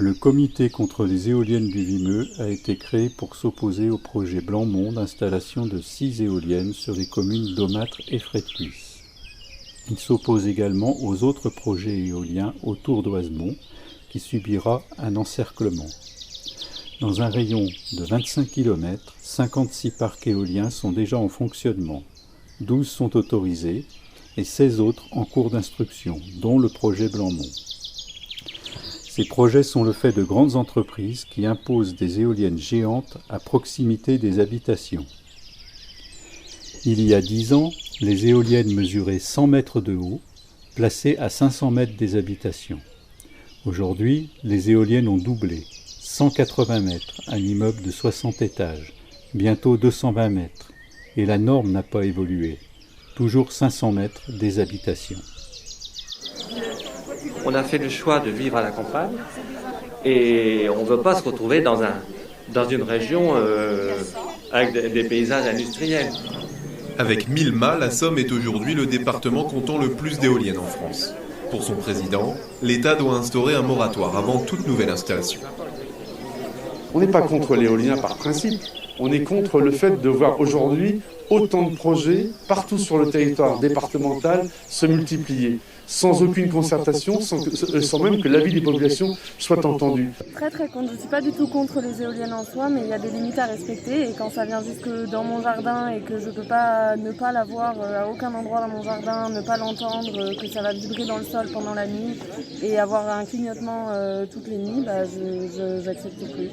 Le comité contre les éoliennes du Vimeu a été créé pour s'opposer au projet Blanmont d'installation de 6 éoliennes sur les communes d'Aumâtre et Frétecuisse. Il s'oppose également aux autres projets éoliens autour d'Oisemont, qui subira un encerclement. Dans un rayon de 25 km, 56 parcs éoliens sont déjà en fonctionnement, 12 sont autorisés et 16 autres en cours d'instruction, dont le projet Blanmont. Ces projets sont le fait de grandes entreprises qui imposent des éoliennes géantes à proximité des habitations. Il y a 10 ans, les éoliennes mesuraient 100 mètres de haut, placées à 500 mètres des habitations. Aujourd'hui, les éoliennes ont doublé, 180 mètres, un immeuble de 60 étages, bientôt 220 mètres, et la norme n'a pas évolué, toujours 500 mètres des habitations. On a fait le choix de vivre à la campagne et on ne veut pas se retrouver dans une région avec des paysages industriels. Avec 1000 mâts, la Somme est aujourd'hui le département comptant le plus d'éoliennes en France. Pour son président, l'État doit instaurer un moratoire avant toute nouvelle installation. On n'est pas contre l'éolien par principe. On est contre le fait de voir aujourd'hui autant de projets partout sur le territoire départemental se multiplier, sans aucune concertation, sans même que l'avis des populations soit entendu. Très contre. Je ne suis pas du tout contre les éoliennes en soi, mais il y a des limites à respecter. Et quand ça vient jusque dans mon jardin et que je ne peux pas ne pas la voir à aucun endroit dans mon jardin, ne pas l'entendre, que ça va vibrer dans le sol pendant la nuit et avoir un clignotement toutes les nuits, je n'accepte plus.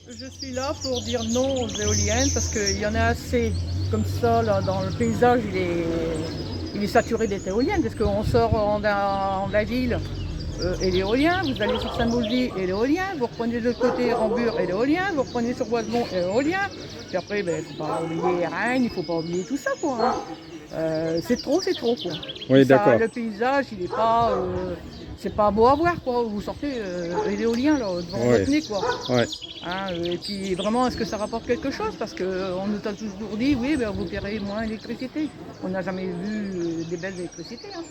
Je suis là pour dire non aux éoliennes parce qu'il y en a assez comme ça là, dans le paysage, il est saturé des éoliennes parce qu'on sort en la ville et l'éolien, vous allez sur Saint-Mauldy et l'éolien, vous reprenez de l'autre côté Rambure et l'éolien, vous reprenez sur Boisemont et l'éolien, puis après il ne faut pas oublier Rennes, il ne faut pas oublier tout ça quoi. Hein. C'est trop quoi. Oui, d'accord. Le paysage il n'est pas... c'est pas beau à voir quoi, vous sortez l'éolien là, devant votre nez quoi. Ouais. Hein, et puis vraiment, est-ce que ça rapporte quelque chose? Parce qu'on nous a toujours dit, oui, vous paierez moins d'électricité. On n'a jamais vu des belles électricités. Hein.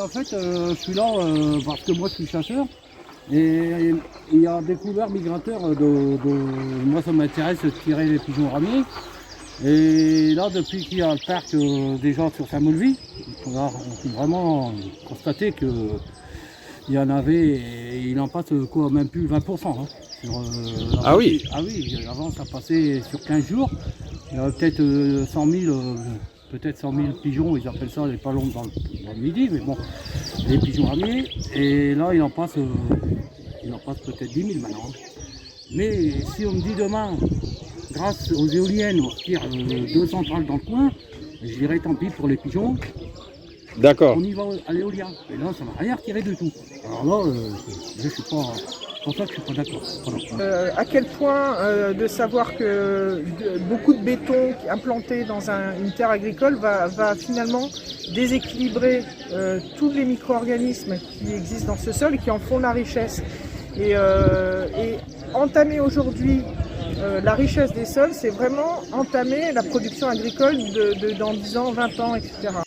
En fait, je suis là parce que moi je suis chasseur. Et il y a des couverts migrateurs. Moi ça m'intéresse de tirer les pigeons ramiers. Et là, depuis qu'il y a le parc des gens sur Saint-Mauldy, on a vraiment constaté qu'il y en avait, et il en passe quoi, même plus 20%. Hein, ah oui. Ah oui, avant ça passait sur 15 jours, il y avait peut-être 100 000 pigeons, ils appellent ça les palombes dans le midi, mais bon, les pigeons ramiers, et là il en passe peut-être 10 000 maintenant. Mais si on me dit demain, grâce aux éoliennes, on retire 2 centrales dans le coin, je dirais tant pis pour les pigeons. D'accord. On y va à l'éolien. Et là, ça ne va rien retirer du tout. Alors là, je suis pas... C'est pour ça que je ne suis pas d'accord. Voilà. À quel point de savoir que beaucoup de béton implanté dans une terre agricole va finalement déséquilibrer tous les micro-organismes qui existent dans ce sol et qui en font la richesse. Et entamer aujourd'hui la richesse des sols, c'est vraiment entamer la production agricole dans 10 ans, 20 ans, etc.